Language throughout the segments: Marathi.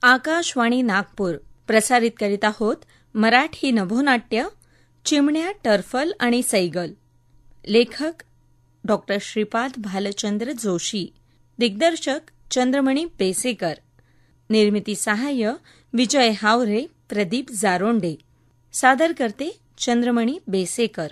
आकाशवाणी नागपूर प्रसारित करीत आहोत मराठी नभोनाट्य चिमण्या, टर्फल आणि सैगल. लेखक डॉ. श्रीपाद भालचंद्र जोशी. दिग्दर्शक चंद्रमणी बेसेकर. निर्मिती सहाय्य विजय हावरे, प्रदीप जारोंडे. सादर करते चंद्रमणी बेसेकर.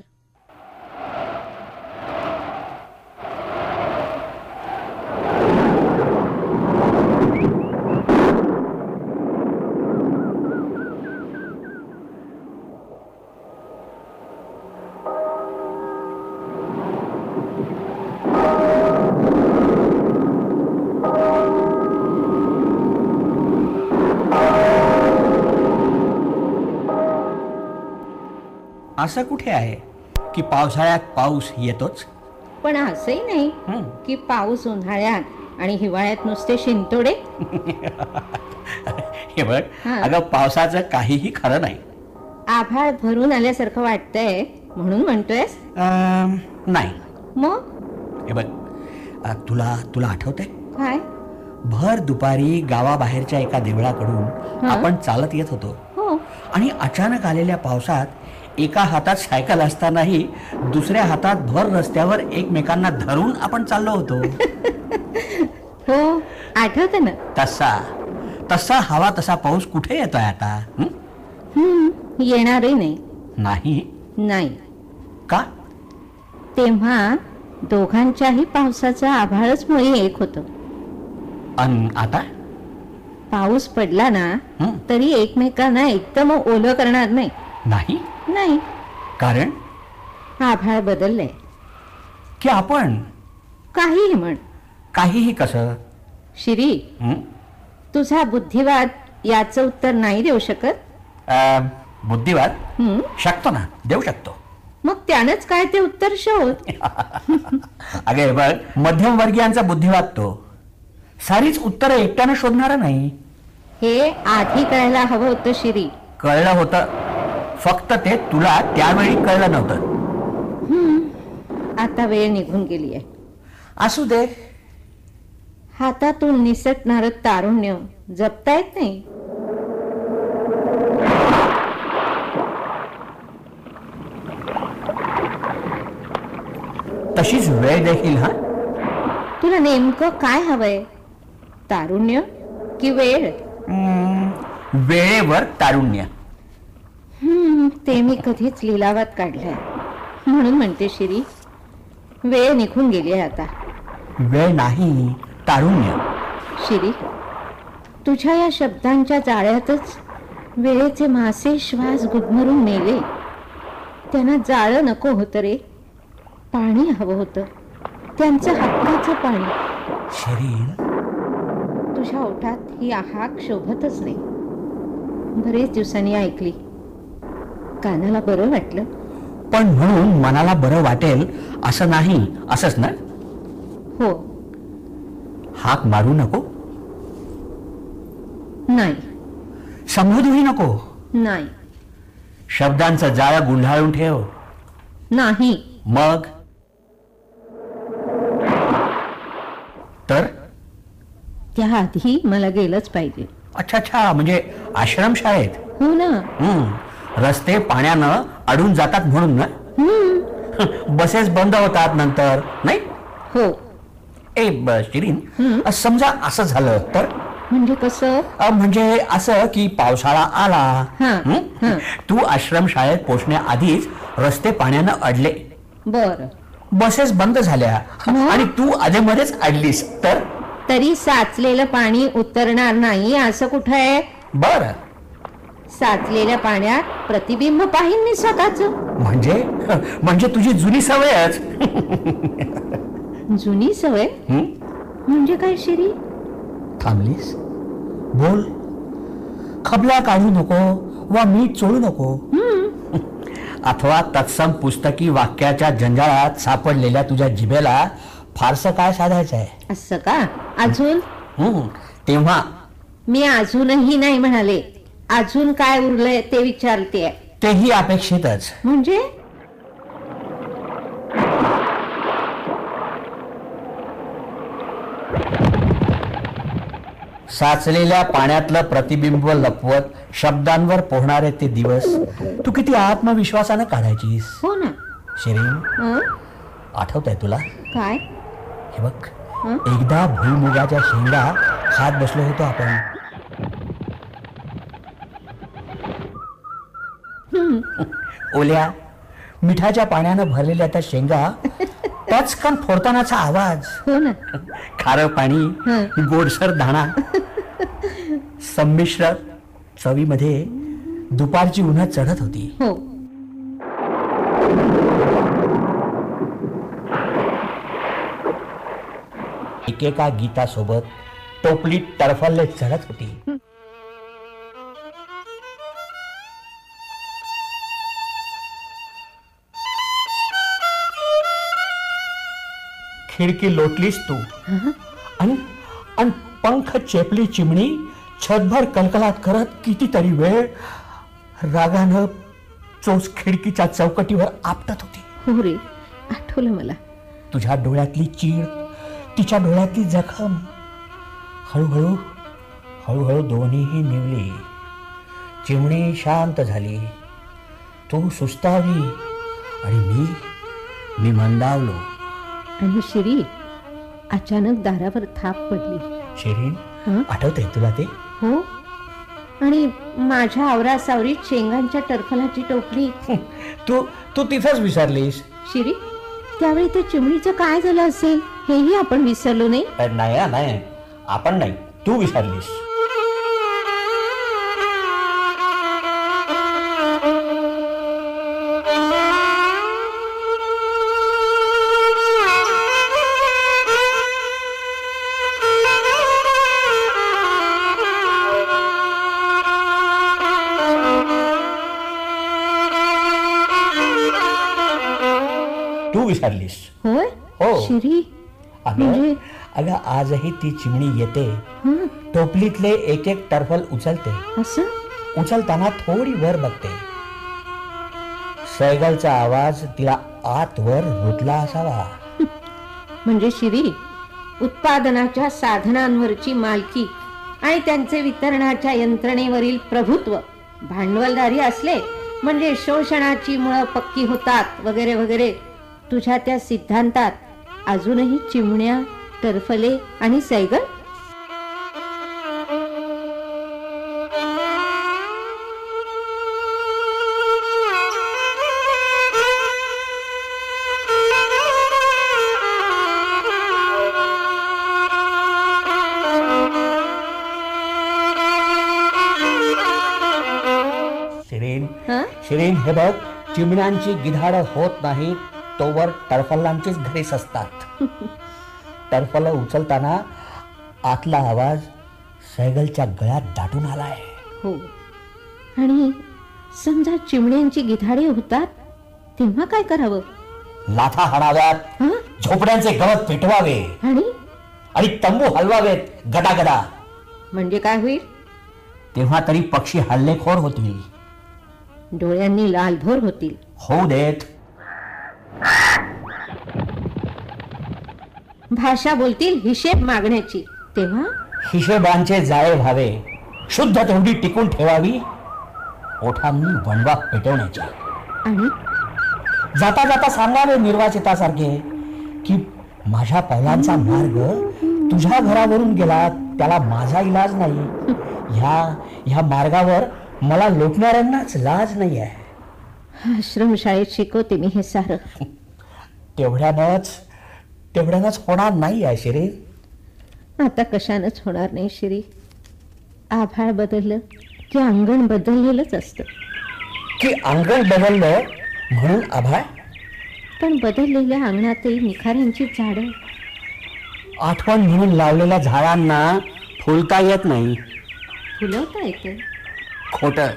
असं कुठे आहे की पावसाळ्यात पाऊस येतोच, पण असंही नाही की पाऊस उन्हाळ्यात आणि हिवाळ्यात नुसते शिंतोडे. हे बघ, अगं पावसाचं काहीही खरं नाही. आभाळ भरून आल्यासारखं वाटतंय म्हणून म्हणतोयस? नाही. मग हे बघ, तुला आठवतंय काय? भर दुपारी गावाबाहेरच्या एका देवळाकडून आपण चालत येत होतो आणि अचानक आलेल्या पावसात एका हातात सायकल असतानाही दुसऱ्या हातात भर रस्त्यावर एकमेकांना धरून आपण चाललो होतो. हो, आठवतं ना. तसा हवा तसा पाऊस कुठे येतोय आता? येणारही नाही. नाही का? तेव्हा दोघांच्याही पावसाचं आभाळच मुळे एक होतं. आणि आता पाऊस पडला ना तरी एकमेकांना एकदम ओलं करणार नाही. नाही. कारण आभाळ बदललंय. की आपण काहीही म्हण. काहीही कसं? शिरी, तुझा बुद्धिवाद याचं उत्तर नाही देऊ शकत? बुद्धिवाद शकतो ना, देऊ शकतो. मग त्यानंच काय ते उत्तर शोध. अगे बघ, मध्यमवर्गीयांचा बुद्धिवाद तो सारीच उत्तर एकट्यानं शोधणारा नाही. हे आधी कळायला हवं होतं शिरी. कळलं होतं, फक्त ते तुला त्यावेळी कळलं नव्हतं. आता वेळ निघून गेली आहे. असू दे. हातातून निसटणारं तारुण्य जपता येत नाही. तशीच वेळ देखील. तुला नेमकं काय हवंय? तारुण्य की वेळ? वेळेवर तारुण्य. ते मी कधीच लिलावात काढलंय म्हणून म्हणते शिरी, वेळ निघून गेली आहे आता. वेळ नाही, तारुण्य. शिरी, तुझ्या या शब्दांच्या जाळ्यातच वेळेचे मासे श्वास गुदमरून मेले. त्यांना जाळं नको होतं रे, पाणी हवं होतं, त्यांचं हक्काचं पाणी. शिरीन, तुझ्या ओठात ही हाक शोभतच नाही. बरेच दिवसांनी ऐकली, कानाला बरं वाटलं. पण म्हणून मनाला बरं वाटेल असं नाही, असंच ना? हो. हाक मारू नको? नाही. संबोधूही नको? नाही. शब्दांचं जाळं गुंडाळून ठेव? नाही. मग तर त्याआधी मला गेलंच पाहिजे. अच्छा, म्हणजे आश्रमशाळेत? हो ना. रस्ते पाण्यानं अडून जातात म्हणून ना? बसेस बंद होतात नंतर, नाही? हो. शिरीन, समजा असं झालं तर? म्हणजे कसं? म्हणजे असं की पावसाळा आला, तू आश्रमशाळेत पोहोचण्याआधीच रस्ते पाण्यानं अडले, बर, बसेस बंद झाल्या आणि तू आधेमध्येच अडलीस तर? तरी साचलेलं पाणी उतरणार नाही असं कुठं आहे? बर, साचलेल्या पाण्यात प्रतिबिंब पाहिन मी स्वतःच. म्हणजे तुझी जुनी सवयच. जुनी सवय म्हणजे काय शिरी? थांबलीस? बोल. खबला काढू नको वा मीठ चोळू नको. अथवा तत्सम पुस्तकी वाक्याच्या जंजाळात सापडलेल्या तुझ्या जिभेला फारसं काय साधायचं आहे? असं का? अजून? तेव्हा मी अजूनही नाही म्हणाले, अजून काय उरलंय ते विचारते. तेही अपेक्षितच. म्हणजे साचलेल्या पाण्यातलं प्रतिबिंब लपवत शब्दांवर पोहणारे ते दिवस तू किती आत्मविश्वासानं काढायचीस. हो ना. शिरीन, हं? आठवत आहे तुला? काय? हे बघ, एकदा भुईमुगाच्या शेंगा खात बसलो होतो आपण. ओल्या मिठाच्या पाण्यानं भरलेल्या त्या शेंगा टचकन फोडतानाचा आवाज. हो ना. खारं पाणी, गोडसर दाणा, संमिश्र चवीमध्ये दुपारची उन्हात चढत होती. हो. एकेका गीतासोबत टोपलीत टरफलले चढत होती. खिडकी लोटलीस तू आणि पंख चेपली चिमणी छतभर कलकलाट करत कितीतरी वेळ रागानं चोच खिडकीच्या चौकटीवर आपटत होती. हो रे, आठवलं मला. तुझ्या डोळ्यातली चीड, तिच्या डोळ्यातली जखम हळूहळू हळूहळू दोन्हीही निवली. चिमणी शांत झाली, तू सुस्तावली आणि मी मंदावलो. आणि शिरी, अचानक दारावर थाप पडली. शिरीन, आठवतंय तुला ते? हो. आणि माझ्या आवरासावरीत शेंगांच्या टरफलाची टोपली. तू तिथंच विसरलीस. शिरी, त्यावेळी त्या चिमणीचं काय झालं असेल हेही आपण विसरलो नाही. नाही, आपण नाही, तू विसरलीस. विसरलीस. होय. हो शिरी, अगं आजही ती चिमणी येते, टोपलीतले एक एक टरफल उचलते. असं उचलताना थोडी वर बघते. सैगलचा आवाज तिला आतवर रुतला असावा. म्हणजे शिरी, उत्पादनाच्या साधनांवरची मालकी आणि त्यांचे वितरणाच्या यंत्रणेवरील प्रभुत्व भांडवलदारी असले म्हणजे शोषणाची मुळं पक्की होतात वगैरे वगैरे. तुझ्या त्या सिद्धांतात अजूनही चिमण्या, टरफले आणि सैगल? शिरीन, हे बघ, चिमण्यांची गिधाड होत नाही तोवर टरफलांचीच घरीच असतात. टरफल उचलताना आतला आवाज सैगलच्या गळ्यात दाटून आलाय. हो. आणि समजा चिमण्यांची गिधाडे होतात तेव्हा काय करावं? लाथा हाणाव्यात, झोपड्यांचे गवत पेटवावे आणि तंबू हलवावेत गडागडा. म्हणजे काय होईल? तेव्हा तरी पक्षी हल्लेखोर होतील, डोळ्यांनी लालभोर होतील. होऊ देत. भाषा बोलतील हिशेब मागण्याची. तेव्हा हिशेबांचे जाळे व्हावे, शुद्ध तोंडी टिकून ठेवावी, ओठांनी वणवा पेटवण्याची. आणि जाता जाता सांगावे निर्वाचितासारखे की माझ्या पावलांचा मार्ग तुझ्या घरावरून गेला, त्याला माझा इलाज नाही. ह्या मार्गावर मला लोटणाऱ्यांनाच लाज नाही आहे. आश्रमशाळेत शिकवते मी हे सारं. तेवढ्यानंच होणार नाही आहे शिरी. आता कशानंच होणार नाही शिरी. आभाळ बदललं की अंगण बदललेलंच असतं. की अंगण बदललं म्हणून आभाळ? पण बदललेल्या अंगणातही निखाऱ्यांची झाडं. आठवण म्हणून लावलेल्या झाडांना फुलता येत नाही. फुलवता येतं. खोटं.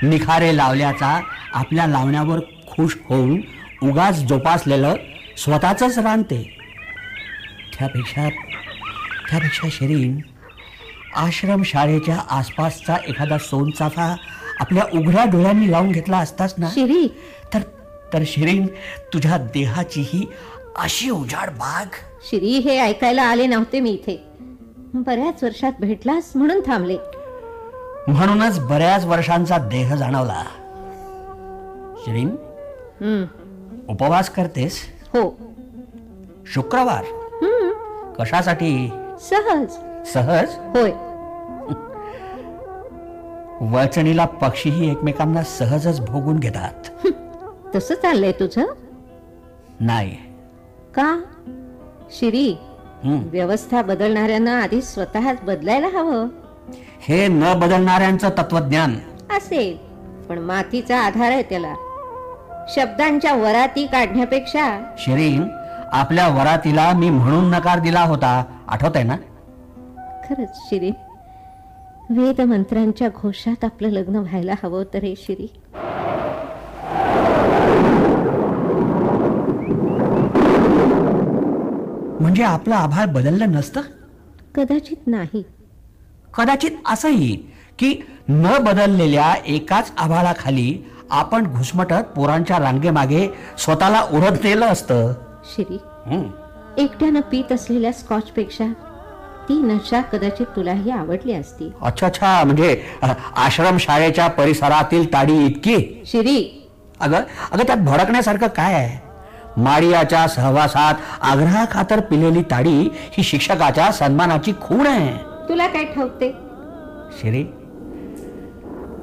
निखारे लावल्याचा आपल्या लावण्यावर खुश होऊन उगाच जोपासलेलं स्वतःच रानते. त्यापेक्षा शिरीन, आश्रम शाळेच्या आसपासचा एखादा सोनचाफा आपल्या उघड्या डोळ्यांनी लावून घेतला असतास ना शिरी, तर शिरीन, तुझ्या देहाची ही अशी उजाड बाग. शिरी, हे ऐकायला आले नव्हते मी इथे. बऱ्याच वर्षात भेटलास म्हणून थांबले. म्हणूनच बऱ्याच वर्षांचा देह जाणवला. शिरीन, उपवास करतेस? हो. शुक्रवार? कशासाठी? सहज. सहज? होय. वचणीला पक्षीही एकमेकांना सहजच भोगून घेतात. तसं चाललंय तुझं? नाही. का? शिरी, व्यवस्था बदलणाऱ्यांना आधी स्वतःच बदलायला हवं. हे न बदलणाऱ्यांचं तत्वज्ञान असेल, पण मातीचा आधार आहे त्याला. शब्दांच्या वराती काढण्यापेक्षा. शिरीन, आपल्या वरातीला मी म्हणून नकार दिला होता, आठवत आहे ना? खरंच शिरी, वेद मंत्रांच्या घोषात आपलं लग्न व्हायला हवं होतं रे शिरी. म्हणजे आपलं आभाळ बदललं नसतं? कदाचित नाही. कदाचित असंही की न बदललेल्या एकाच आभाळाखाली आपण घुसमटत पोरांच्या रांगेमागे स्वतःला उडत नेलं असतं. शिरी, एकट्यानं पीत असलेल्या स्कॉच पेक्षा ती नशा कदाचित तुलाही आवडली असती. अच्छा अच्छा, म्हणजे आश्रम शाळेच्या परिसरातील ताडी इतकी? शिरी, अगं अगं त्यात भडकण्यासारखं काय आहे? मारियाच्या सहवासात आग्रहाखातर पिलेली ताडी ही शिक्षकाच्या सन्मानाची खूण आहे. तुला काय ठाऊकते? शिरी,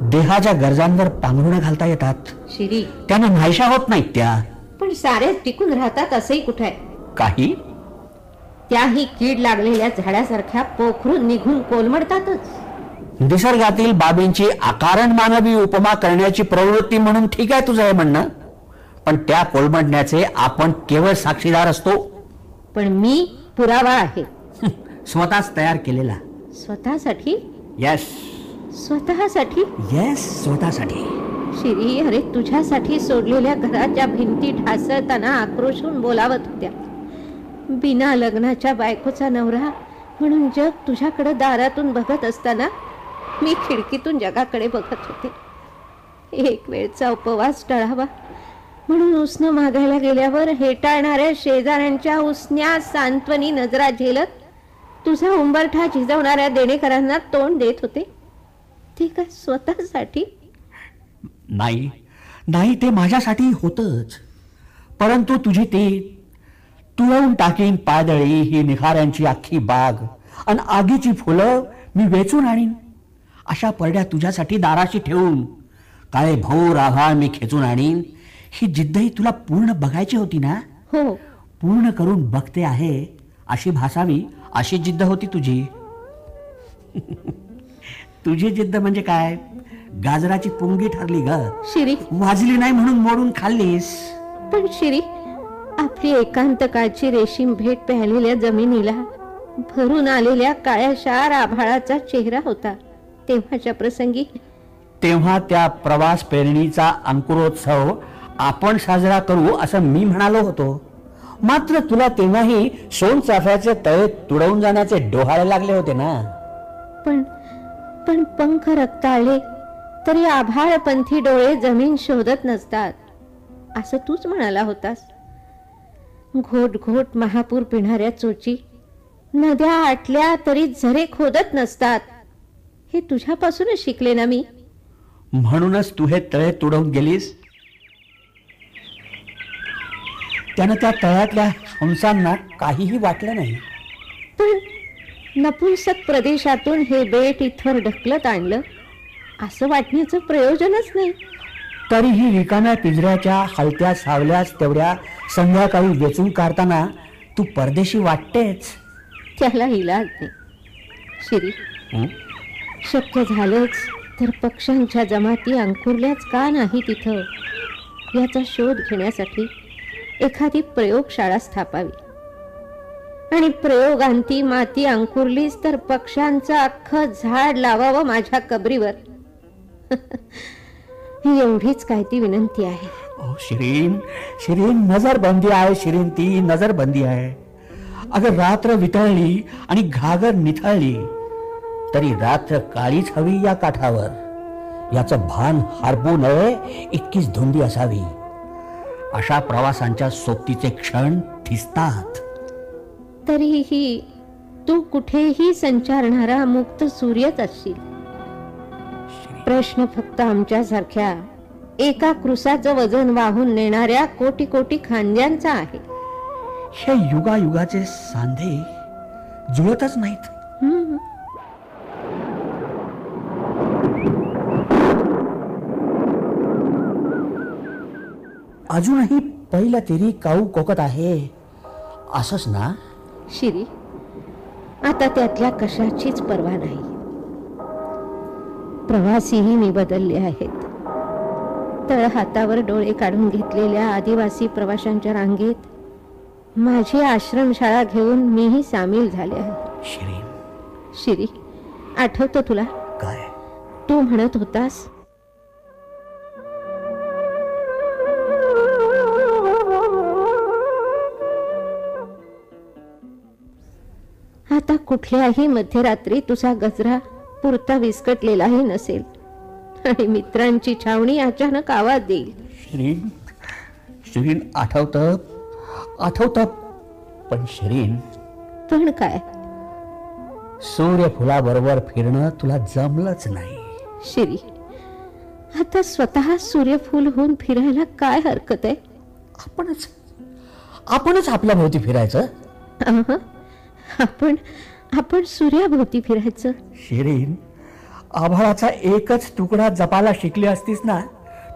देहाच्या गरजांवर पांघरुणे घालता येतात. शिरी, त्यांना नाहीशा होत नाहीत त्या. पण सारे टिकून राहतात असंही कुठे आहे? काही त्याही कीड लागलेल्या झाडासारख्या पोखरून निघून कोलमडतातच. निसर्गातील बाबींची आकारण मानवी उपमा करण्याची प्रवृत्ती म्हणून ठीक आहे तुझं हे म्हणणं, पण त्या कोलमडण्याचे आपण केवळ साक्षीदार असतो. पण मी पुरावा आहे. स्वतःच तयार केलेला. स्वतःसाठी? येस. स्वतःसाठी? येस, स्वतःसाठी. शिरी, अरे तुझ्यासाठी सोडलेल्या घराच्या भिंती ढासळताना आक्रोशून बोलावत होत्या. बिना लग्नाच्या बायकोचा नवरा म्हणून जग तुझ्याकडे दारातून बघत असताना मी खिडकीतून जगाकडे बघत होते. एक वेळचा उपवास टळावा म्हणून उसनं मागायला गेल्यावर हेटाळणाऱ्या शेजाऱ्यांच्या उसन्या सांत्वनी नजरा झेलत तुझा उंबरठा झिजवणाऱ्या देणेकरांना तोंड देत होते. ते काय स्वतःसाठी? नाही नाही, ते माझ्यासाठी होतच. परंतु तुझी ती तुळवून टाकीन पायदळी ही निखाऱ्यांची अख्खी बाग आणि आगीची फुलं मी वेचून आणीन. अशा परड्या तुझ्यासाठी दाराशी ठेवून काळे भोर आभाळ मी खेचून आणीन. ही जिद्दही तुला पूर्ण बघायची होती ना? हो. पूर्ण करून बघते आहे अशी भासावी अशी जिद्द होती तुझी. तुझी जिद्द म्हणजे काय? गाजराची पुंगी ठरली ग. शिरी, वाजली नाही म्हणून मोडून खाल्लीस. पण शिरी, आपली एकांत काळची रेशीम भेट प्यायलेल्या जमिनीला भरून आलेल्या काळ्याशार आभाळाचा चेहरा होता तेव्हाच्या प्रसंगी. तेव्हा त्या प्रवास पेरणीचा अंकुरोत्सव आपण साजरा करू असं मी म्हणालो होतो. मात्र तुला तेव्हाही सोनचाफ्याचे तळे तुडवून जाण्याचे डोहाळे लागले होते ना. पण पण पंख रक्ताळले तरी आभाळपंथी डोळे जमीन शोधत नसतात असं तूच म्हणाला होतास. घोट घोट महापूर पिणाऱ्या चोची नद्या आटल्या तरी झरे खोदत नसतात हे तुझ्यापासूनच शिकले ना मी. म्हणूनच तू हे तळे तुडवून गेलीस. त्यानं त्या तळ्यातल्या हंसांना काहीही वाटलं नाही. पण नपुंसक प्रदेशातून हे बेट इथवर ढकलत आणलं असं वाटण्याचं प्रयोजनच नाही. तरीही रिकाम्या पिंजऱ्याच्या हलत्या सावल्याच तेवढ्या संध्याकाळी वेचून काढताना तू परदेशी वाटतेच. त्याला इलाज नाही. शिरी, शक्य झालंच तर पक्ष्यांच्या जमाती अंकुरल्याच का नाही तिथं याचा शोध घेण्यासाठी एखादी प्रयोगशाळा स्थापावी. आणि प्रयोगांती माती अंकुरलीच तर पक्ष्यांचं अख्खं झाड लावावं माझ्या कबरीवर. एवढीच काय ती विनंती आहे. ओ शिरीन, शिरीन, नजरबंदी आहे शिरीन, ती नजरबंदी आहे. अगं रात्र वितळली आणि घागर निथळली तरी रात्र काळीच हवी या काठावर. याचं भान हरपू नये इतकीच धुंदी असावी. अशा प्रवासांच्या सोबतीचे क्षण ठिसतात. तरीही तू कुठेही संचारणारा मुक्त सूर्यच असशील. प्रश्न फक्त आमच्यासारख्या एका क्रुसाचं वजन वाहून नेणाऱ्या कोटी कोटी खांद्यांचा आहे. हे युगायुगाचे सांधे जुळतच नाहीत. अजूनही पहिला तेरी काऊ कोकत आहे असंच ना? शिरी, आता त्यातल्या कशाचीच पर्वा नाही. प्रवासीही मी बदलले आहेत. तळ हातावर डोळे काढून घेतलेल्या आदिवासी प्रवाशांच्या रांगेत माझी आश्रमशाळा घेऊन मीही सामील झाले आहे. शिरी, आठवतं तुला? काय? तू म्हणत होतास आता कुठल्याही मध्यरात्री तुझा गजरा पुरता विस्कटलेलाही नसेल आणि मित्रांची छावणी अचानक आवाज देईल. शिरीन, आठवत पण शिरीन, पण काय? सूर्यफुलाबरोबर फिरणं तुला जमलंच नाही. शिरी, आता स्वतः सूर्यफूल होऊन फिरायला काय हरकत आहे? आपणच आपल्या भोवती फिरायचं. आपण सूर्याभोवती फिरायचं. शिरीन, आभाळाचा एकच तुकडा जपायला शिकली असतीस ना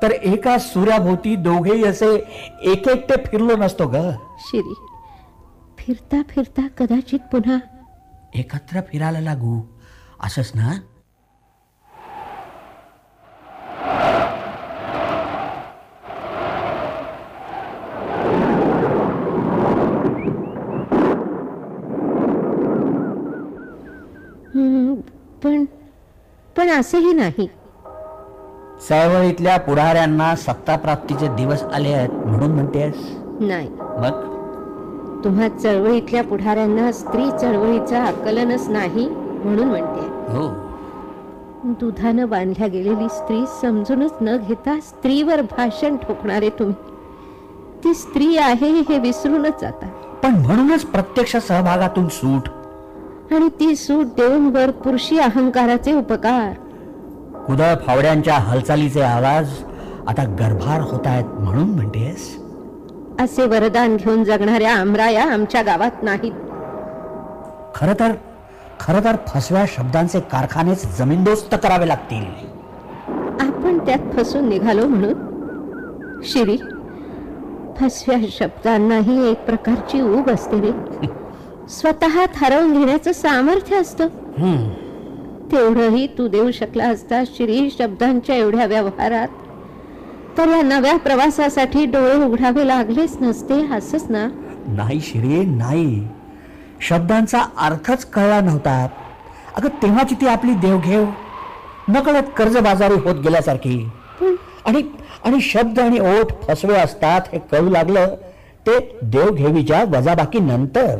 तर एका सूर्याभोवती दोघेही असे एकटे फिरलो नसतो ग. शिरी, फिरता फिरता कदाचित पुन्हा एकत्र फिरायला लागू असंच ना? पण असेही नाही. चळवळीतल्या पुढाऱ्यांना सत्ताप्राप्तीचे दिवस आले आहेत म्हणून म्हणतेस? नाही. मग तुम्हा चळवळीतल्या पुढाऱ्यांना स्त्री चळवळीचं आकलनच नाही म्हणून म्हणते. हो. दुधानं बांधल्या गेलेली स्त्री समजूनच न घेता स्त्रीवर भाषण ठोकणारे तुम्ही ती स्त्री आहे हे विसरूनच जाता. पण म्हणूनच प्रत्यक्ष सहभागातून सूट आणि ती सूट देऊन वर पुरुषी अहंकाराचे उपकार. कुदळ फावड्यांच्या हालचालीचे आवाज आता गर्भार होत आहेत म्हणून म्हणतेस? असे वरदान घेऊन जगणाऱ्या आमराया आमच्या गावात नाहीत. खर तर फसव्या शब्दांचे कारखानेच जमीनदोस्त करावे लागतील. आपण त्यात फसून निघालो म्हणून. शिरी, फसव्या शब्दांनाही एक प्रकारची ऊब असते रे. स्वतः हरवून घेण्याचं सामर्थ्य असतं. तेवढंही तू देऊ शकला असता श्री शब्दांच्या एवढ्या व्यवहारात तर या नव्या प्रवासासाठी डोळे उघडावे लागलेच नसते. असंच ना? नाही शिरी, नाही. शब्दांचा अर्थच कळला नव्हता. अगं तेव्हाची ती आपली देवघेव नकळत कर्जबाजारी होत गेल्यासारखी. आणि शब्द आणि ओठ फसवे असतात हे कळू लागलं ते देवघेवीच्या वजाबाकी नंतर.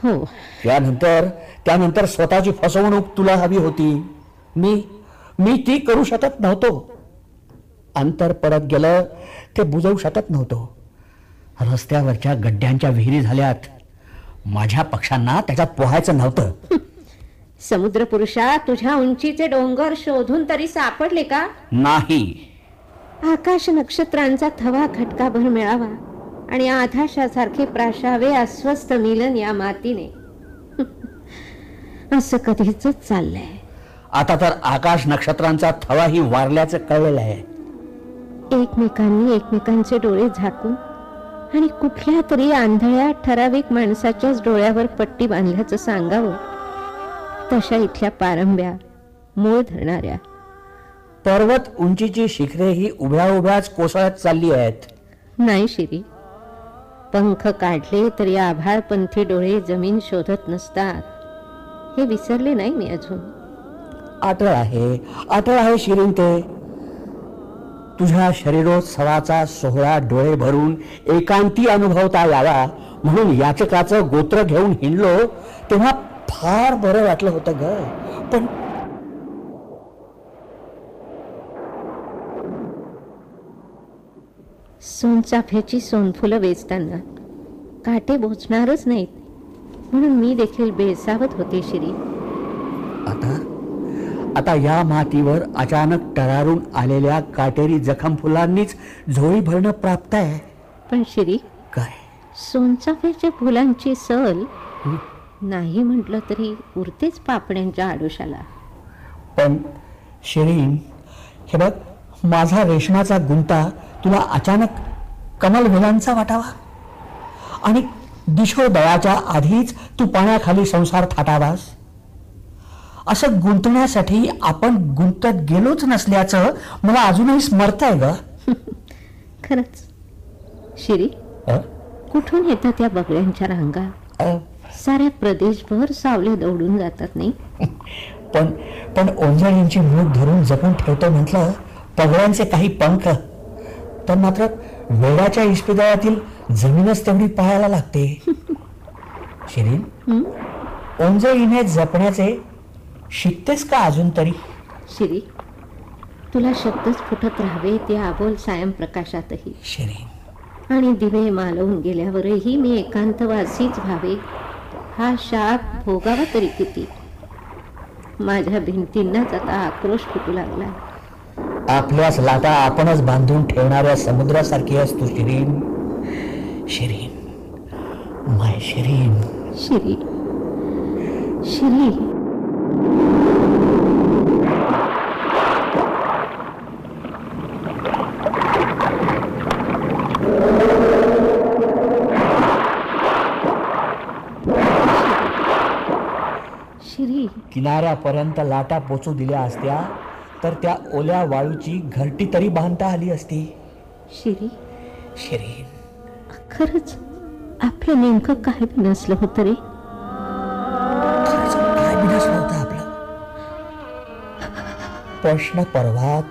हो. त्यानंतर स्वतःची फसवणूक तुला हवी होती. मी ती करू शकत नव्हतो. अंतर पडत गेलं ते बुजवू शकत नव्हतो. रस्त्यावरच्या गड्ड्यांच्या विहिरी झाल्यात. माझ्या पक्षांना त्याच्यात पोहायचं नव्हतं. समुद्र पुरुषा, तुझ्या उंचीचे डोंगर शोधून तरी सापडले का? नाही. आकाश नक्षत्रांचा थवा खटकाभर मिळावा आणि आधाशासारखे प्राशावे अस्वस्थ मिलन या मातीने. असं कधीच चाललंय. आता तर आकाश नक्षत्रांचा थवाही वारल्याचं कळलेलं आहे. एकमेकांनी एकमेकांचे डोळे झाकून आणि कुठल्या तरी आंधळ्या ठराविक माणसाच्याच डोळ्यावर पट्टी बांधल्याचं सांगावं तशा इथल्या पारंब्या मूळ धरणाऱ्या. पर्वत उंचीची शिखरे ही उभ्या उभ्याच कोसळत चालली आहेत. नाही शिरी, पंख काढले तरी आभाळपंथी डोळे जमीन शोधत नसतात हे विसरले नाही मी अजून. आठळ आहे शिरीन. ते तुझ्या शरीरोत्सवाचा सोहळा डोळे भरून एकांती अनुभवता यावा म्हणून याचकाचं गोत्र घेऊन हिंडलो तेव्हा फार बरं वाटलं होतं ग. पण सोनचाफ्याची सोनफुलं वेचताना काटे बोचणारच नाहीत म्हणून मी देखील बेसावत होते शिरी. आता या मातीवर अचानक टरारून आलेल्या काटेरी जखम फुलांनीच झोळी भरणं प्राप्त आहे. पण शिरी, काय सोनचाफ्याच्या फुलांची सल नाही म्हटलं तरी उरतेच पापण्यांच्या आडोशाला. पण शिरीन, हे बघ, माझा रेशमाचा गुंता तुला अचानक कमल वेलांचा वाटावा आणि दिशोदयाच्या आधीच तू पाण्याखाली संसार थाटावास, असं गुंतण्यासाठी आपण गुंतत गेलोच नसल्याचं मला अजूनही स्मरतंय ग. खरंच शिरी, कुठून येतात त्या बगळ्यांच्या रांगा? साऱ्या प्रदेशभर सावले दौडून जातात नाही. पण ओंजळींची मूठ धरून जपून ठेवतो म्हटलं पगड्यांचे काही पंख, तर मात्र वेडाच्या इस्पितळातील जमीनच तेवढी पाहायला लागते. शिरीन, ओंजळीने जपण्याचे शिकतेस का अजून तरी? शिरी, तुला शब्दच फुटत राहावे त्या अबोल सायं प्रकाशातही. शिरीन, आणि दिवे मालवून गेल्यावरही मी एकांतवासीच व्हावे हा शाप भोगावा तरी किती. माझ्या भिंतींनाच आता आक्रोश फुटू लागला. आपल्याच लाटा आपणच बांधून ठेवणाऱ्या समुद्रासारखी असतो शिरीन. शिरीन, माय शिरीन. शिरी, शिरी. शिरी, किनाऱ्यापर्यंत लाटा पोचू दिल्या असत्या तर त्या ओल्या वाळूची घरटी तरी बांधता आली असती. शिरी, शिरीन, खरंच आपलं नेमकं काय नसलं होतं रे? काय बिनसलं होतं आपलं? प्रश्न पर्वात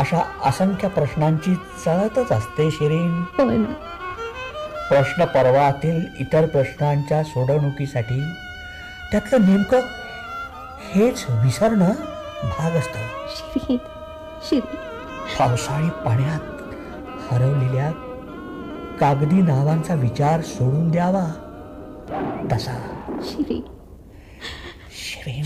अशा असंख्य प्रश्नांची चळतच असते शिरीन. होय ना. प्रश्न पर्वातील इतर प्रश्नांच्या सोडवणुकीसाठी त्यातलं नेमकं हेच विसरणं भाग असतं. शिरी, शिरी. पावसाळी पाण्यात हरवलेल्या कागदी नावांचा विचार सोडून द्यावा तसा. शिरी, शिरीन,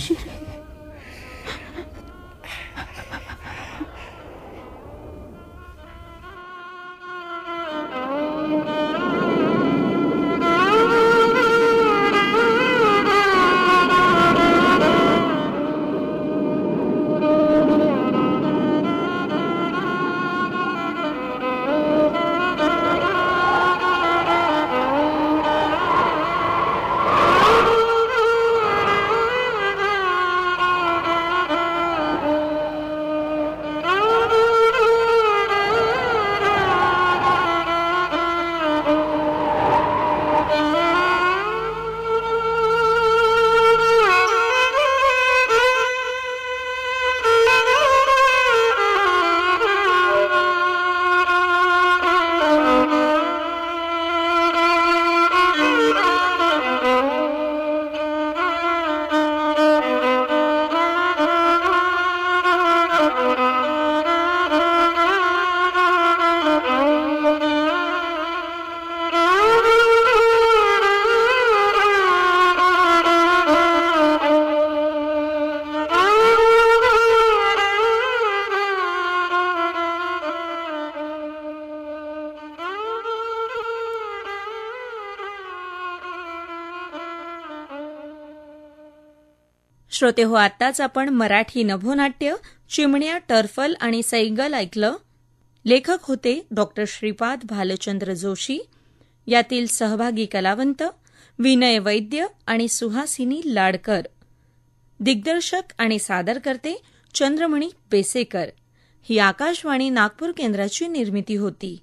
श्रोते हो, आत्ताच आपण मराठी नभोनाट्य चिमण्या, टर्फल आणि सैगल ऐकलं. लेखक होते डॉक्टर श्रीपाद भालचंद्र जोशी. यातील सहभागी कलावंत विनय वैद्य आणि सुहासिनी लाडकर. दिग्दर्शक आणि सादरकर्ते चंद्रमणी बेसेकर. ही आकाशवाणी नागपूर केंद्राची निर्मिती होती.